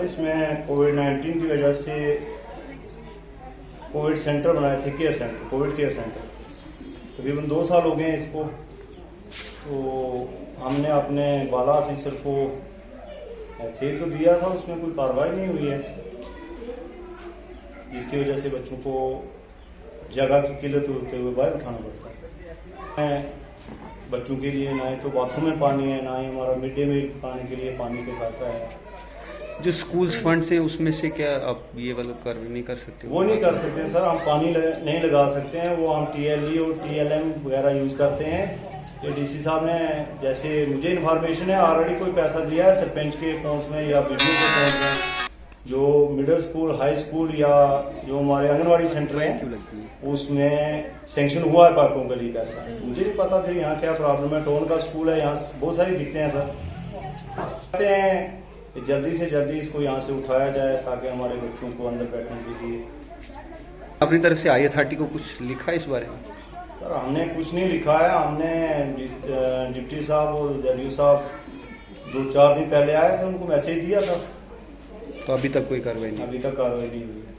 इसमें कोविड-19 की वजह से कोविड सेंटर बनाए थे, care centre, Covid care centre. तकरीबन 2 साल हो गए हैं इसको। तो हमने अपने बाला ऑफिसर को ऐसे ही तो दिया था, उसमें कोई कार्रवाई नहीं हुई है, जिसकी वजह से बच्चों को जगह की किल्लत होते हुए बाहर उठाना पड़ता है। बच्चों के लिए ना ही तो बाथरूम में पानी है, ना ही हमारा मिड डे मील खाने के लिए पानी के साथ है। जो स्कूल फंड से उसमें से क्या आप ये वाला कार्रवाई नहीं कर सकते? वो नहीं कर सकते सर, हम पानी नहीं लगा सकते हैं। वो हम TLE और TLM वगैरह यूज़ करते हैं। ये DC साहब ने, जैसे मुझे इन्फॉर्मेशन है, ऑलरेडी कोई पैसा दिया है सरपंच के अकाउंट्स में या BDO के अकाउंट में। जो मिडिल स्कूल, हाई स्कूल या जो हमारे आंगनवाड़ी सेंटर हैं उसमें सेंक्शन हुआ है पार्कों के लिए पैसा। मुझे नहीं पता फिर यहाँ क्या प्रॉब्लम है। टोन का स्कूल है, यहाँ बहुत सारी दिखते हैं सर। कहते हैं जल्दी से जल्दी इसको यहाँ से उठाया जाए ताकि हमारे बच्चों को अंदर बैठने के लिए। अपनी तरफ से आई अथॉरिटी को कुछ लिखा है इस बारे में? सर हमने कुछ नहीं लिखा है। हमने डिप्टी साहब और जदयू साहब 2-4 दिन पहले आए थे, उनको मैसेज दिया था। तो अभी तक कोई कार्रवाई नहीं? अभी तक कार्रवाई नहीं हुई है।